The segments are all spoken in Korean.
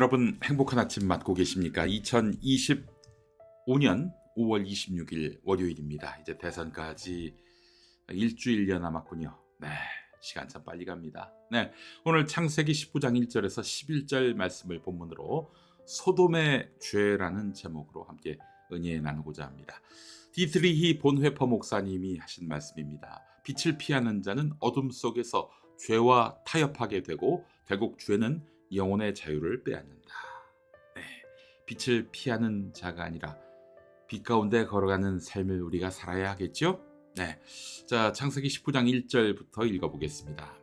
여러분 행복한 아침 맞고 계십니까? 2025년 5월 26일 월요일입니다. 이제 대선까지 일주일여 남았군요. 네, 시간 참 빨리 갑니다. 네, 오늘 창세기 19장 1절에서 11절 말씀을 본문으로 소돔의 죄라는 제목으로 함께 은혜 나누고자 합니다. 디트리히 본회퍼 목사님이 하신 말씀입니다. 빛을 피하는 자는 어둠 속에서 죄와 타협하게 되고 결국 죄는 영혼의 자유를 빼앗는다. 네, 빛을 피하는 자가 아니라 빛 가운데 걸어가는 삶을 우리가 살아야 하겠죠? 네, 자 창세기 19장 1절부터 읽어보겠습니다.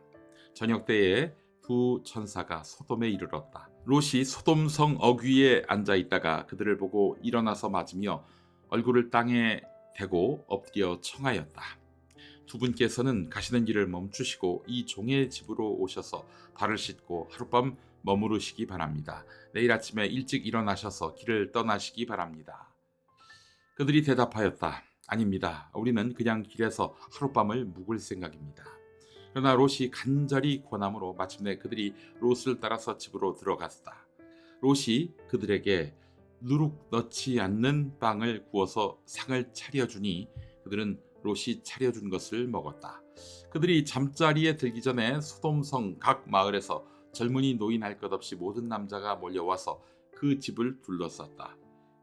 저녁 때에 두 천사가 소돔에 이르렀다. 롯이 소돔성 어귀에 앉아 있다가 그들을 보고 일어나서 맞으며 얼굴을 땅에 대고 엎드려 청하였다. 두 분께서는 가시는 길을 멈추시고 이 종의 집으로 오셔서 발을 씻고 하룻밤 머무르시기 바랍니다. 내일 아침에 일찍 일어나셔서 길을 떠나시기 바랍니다. 그들이 대답하였다. 아닙니다. 우리는 그냥 길에서 하룻밤을 묵을 생각입니다. 그러나 롯이 간절히 권함으로 마침내 그들이 롯을 따라서 집으로 들어갔다. 롯이 그들에게 누룩 넣지 않는 빵을 구워서 상을 차려주니 그들은 롯이 차려준 것을 먹었다. 그들이 잠자리에 들기 전에 소돔성 각 마을에서 젊은이 노인 할 것 없이 모든 남자가 몰려와서 그 집을 둘러쌌다.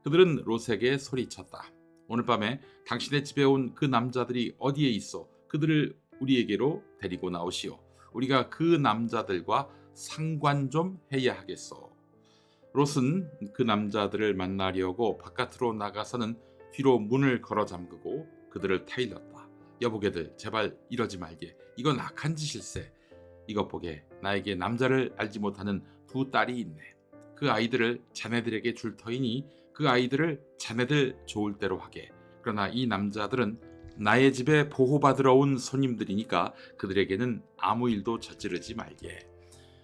그들은 롯에게 소리쳤다. 오늘 밤에 당신의 집에 온 그 남자들이 어디에 있어? 그들을 우리에게로 데리고 나오시오. 우리가 그 남자들과 상관 좀 해야 하겠소. 롯은 그 남자들을 만나려고 바깥으로 나가서는 뒤로 문을 걸어 잠그고 그들을 타일렀다. 여보게들 제발 이러지 말게. 이건 악한 짓일세. 이것 보게 나에게 남자를 알지 못하는 두 딸이 있네. 그 아이들을 자네들에게 줄 터이니 그 아이들을 자네들 좋을 대로 하게. 그러나 이 남자들은 나의 집에 보호받으러 온 손님들이니까 그들에게는 아무 일도 저지르지 말게.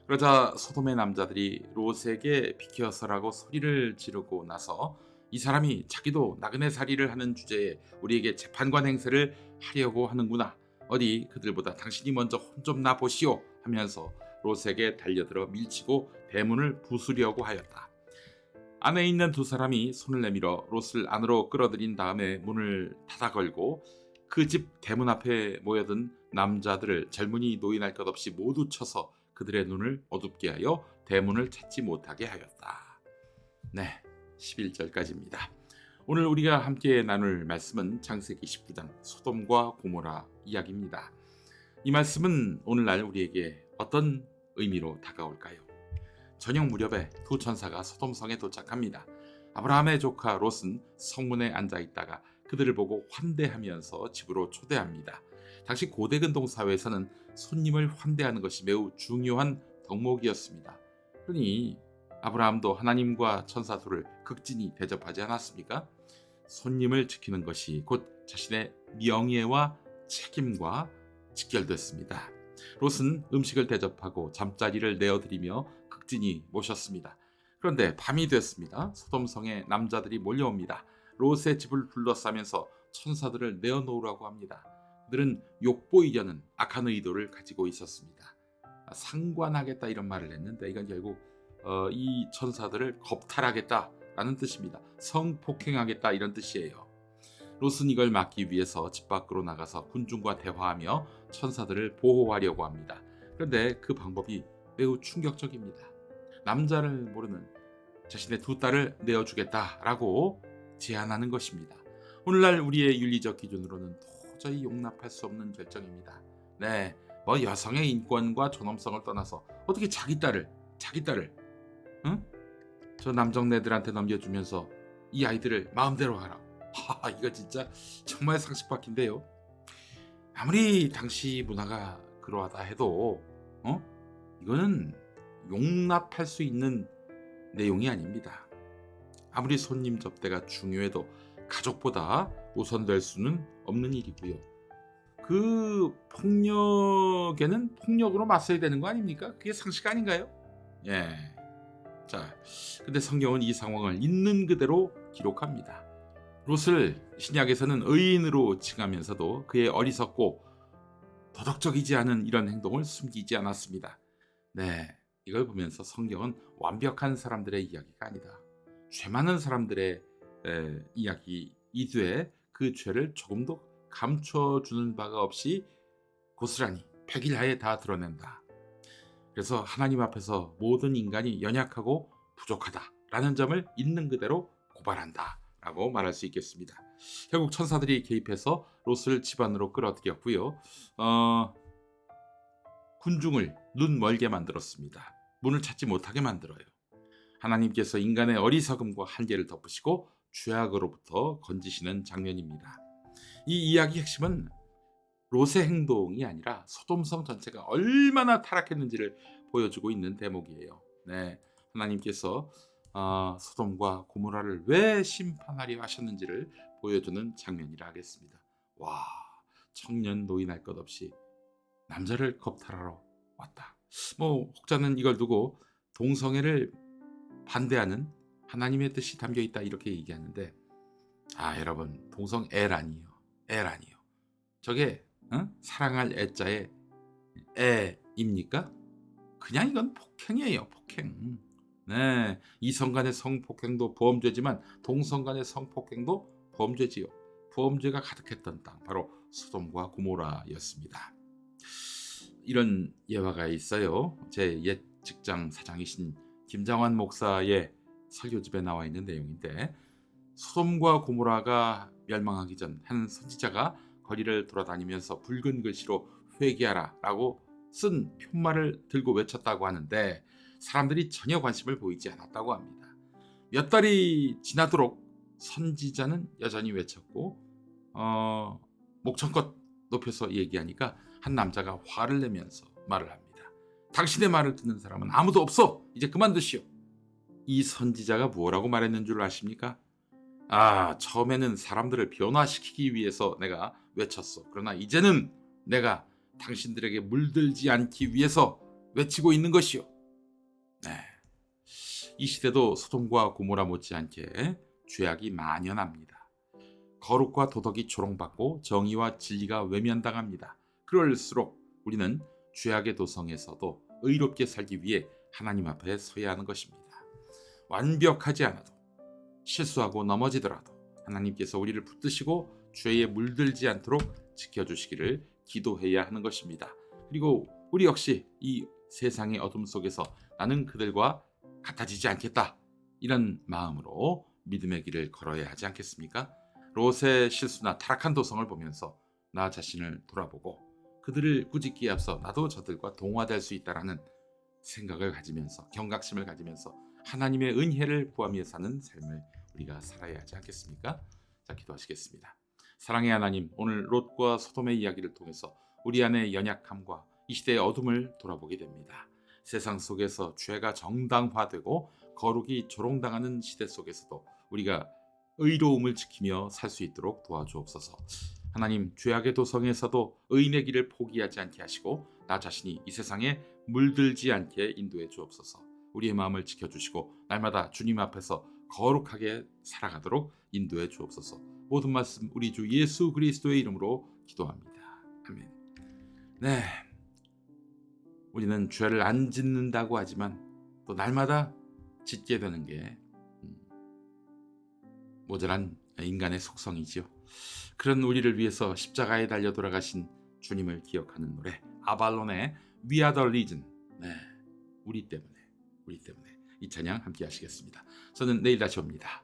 그러자 소돔의 남자들이 롯에게 비켜서라고 소리를 지르고 나서 이 사람이 자기도 나그네 살이를 하는 주제에 우리에게 재판관 행세를 하려고 하는구나. 어디 그들보다 당신이 먼저 혼 좀 나 보시오 하면서 롯에게 달려들어 밀치고 대문을 부수려고 하였다. 안에 있는 두 사람이 손을 내밀어 롯을 안으로 끌어들인 다음에 문을 닫아 걸고 그 집 대문 앞에 모여든 남자들을 젊은이 노인 할 것 없이 모두 쳐서 그들의 눈을 어둡게 하여 대문을 찾지 못하게 하였다. 네, 11절까지입니다. 오늘 우리가 함께 나눌 말씀은 창세기 19장 소돔과 고모라 이야기입니다. 이 말씀은 오늘날 우리에게 어떤 의미로 다가올까요? 저녁 무렵에 두 천사가 소돔성에 도착합니다. 아브라함의 조카 롯은 성문에 앉아 있다가 그들을 보고 환대하면서 집으로 초대합니다. 당시 고대 근동 사회에서는 손님을 환대하는 것이 매우 중요한 덕목이었습니다. 그러니 아브라함도 하나님과 천사 둘을 극진히 대접하지 않았습니까? 손님을 지키는 것이 곧 자신의 명예와 책임과 직결됐습니다. 롯은 음식을 대접하고 잠자리를 내어드리며 극진히 모셨습니다. 그런데 밤이 됐습니다. 소돔성에 남자들이 몰려옵니다. 롯의 집을 둘러싸면서 천사들을 내어놓으라고 합니다. 그들은 욕보이려는 악한 의도를 가지고 있었습니다. 상관하겠다 이런 말을 했는데 이건 결국 이 천사들을 겁탈하겠다라는 뜻입니다. 성폭행하겠다 이런 뜻이에요. 롯은 이걸 막기 위해서 집 밖으로 나가서 군중과 대화하며 천사들을 보호하려고 합니다. 그런데 그 방법이 매우 충격적입니다. 남자를 모르는 자신의 두 딸을 내어주겠다라고 제안하는 것입니다. 오늘날 우리의 윤리적 기준으로는 도저히 용납할 수 없는 결정입니다. 네, 뭐 여성의 인권과 존엄성을 떠나서 어떻게 자기 딸을 응? 저 남정네들한테 넘겨주면서 이 아이들을 마음대로 하라고. 이거 진짜 정말 상식 밖인데요. 아무리 당시 문화가 그러하다 해도 이거는 용납할 수 있는 내용이 아닙니다. 아무리 손님 접대가 중요해도 가족보다 우선될 수는 없는 일이고요. 그 폭력에는 폭력으로 맞서야 되는 거 아닙니까? 그게 상식 아닌가요? 예. 자, 근데 성경은 이 상황을 있는 그대로 기록합니다. 롯을 신약에서는 의인으로 칭하면서도 그의 어리석고 도덕적이지 않은 이런 행동을 숨기지 않았습니다. 네, 이걸 보면서 성경은 완벽한 사람들의 이야기가 아니다. 죄 많은 사람들의 이야기이되 그 죄를 조금도 감춰주는 바가 없이 고스란히 백일하에 다 드러낸다. 그래서 하나님 앞에서 모든 인간이 연약하고 부족하다라는 점을 있는 그대로 고발한다라고 말할 수 있겠습니다. 결국 천사들이 개입해서 롯을 집 안으로 끌어들였고요. 군중을 눈 멀게 만들었습니다. 문을 찾지 못하게 만들어요. 하나님께서 인간의 어리석음과 한계를 덮으시고 죄악으로부터 건지시는 장면입니다. 이 이야기 핵심은 롯의 행동이 아니라 소돔성 전체가 얼마나 타락했는지를 보여주고 있는 대목이에요. 네, 하나님께서 소돔과 고모라를 왜 심판하려 하셨는지를 보여주는 장면이라 하겠습니다. 와, 청년 노인할 것 없이 남자를 겁탈하러 왔다. 혹자는 이걸 두고 동성애를 반대하는 하나님의 뜻이 담겨 있다 이렇게 얘기하는데, 여러분, 동성애라니요. 애라니요. 저게 사랑할 애자의 애입니까? 그냥 이건 폭행이에요. 폭행. 네, 이성 간의 성폭행도 범죄지만 동성 간의 성폭행도 범죄지요. 범죄가 가득했던 땅, 바로 소돔과 고모라였습니다. 이런 예화가 있어요. 제 옛 직장 사장이신 김장환 목사의 설교집에 나와 있는 내용인데, 소돔과 고모라가 멸망하기 전 한 선지자가 거리를 돌아다니면서 붉은 글씨로 회개하라 라고 쓴 푯말을 들고 외쳤다고 하는데, 사람들이 전혀 관심을 보이지 않았다고 합니다. 몇 달이 지나도록 선지자는 여전히 외쳤고 목청껏 높여서 얘기하니까 한 남자가 화를 내면서 말을 합니다. 당신의 말을 듣는 사람은 아무도 없어. 이제 그만두시오. 이 선지자가 뭐라고 말했는 줄 아십니까? 처음에는 사람들을 변화시키기 위해서 내가 외쳤어. 그러나 이제는 내가 당신들에게 물들지 않기 위해서 외치고 있는 것이요. 네. 이 시대도 소돔과 고모라 못지않게 죄악이 만연합니다. 거룩과 도덕이 조롱받고 정의와 진리가 외면당합니다. 그럴수록 우리는 죄악의 도성에서도 의롭게 살기 위해 하나님 앞에 서야 하는 것입니다. 완벽하지 않아도, 실수하고 넘어지더라도 하나님께서 우리를 붙드시고 죄에 물들지 않도록 지켜주시기를 기도해야 하는 것입니다. 그리고 우리 역시 이 세상의 어둠 속에서 나는 그들과 같아지지 않겠다, 이런 마음으로 믿음의 길을 걸어야 하지 않겠습니까? 롯의 실수나 타락한 도성을 보면서 나 자신을 돌아보고 그들을 꾸짖기에 앞서 나도 저들과 동화될 수 있다라는 생각을 가지면서, 경각심을 가지면서 하나님의 은혜를 구하며 사는 삶을 우리가 살아야 하지 않겠습니까? 자, 기도하시겠습니다. 사랑의 하나님, 오늘 롯과 소돔의 이야기를 통해서 우리 안의 연약함과 이 시대의 어둠을 돌아보게 됩니다. 세상 속에서 죄가 정당화되고 거룩이 조롱당하는 시대 속에서도 우리가 의로움을 지키며 살 수 있도록 도와주옵소서. 하나님, 죄악의 도성에서도 의인의 길을 포기하지 않게 하시고 나 자신이 이 세상에 물들지 않게 인도해 주옵소서. 우리의 마음을 지켜주시고 날마다 주님 앞에서 거룩하게 살아가도록 인도해 주옵소서. 모든 말씀 우리 주 예수 그리스도의 이름으로 기도합니다. 아멘. 네, 우리는 죄를 안 짓는다고 하지만 또 날마다 짓게 되는 게 모자란 인간의 속성이지요. 그런 우리를 위해서 십자가에 달려 돌아가신 주님을 기억하는 노래, 아발론의 We Are The Reason. 네, 우리 때문에 이 찬양 함께 하시겠습니다. 저는 내일 다시 옵니다.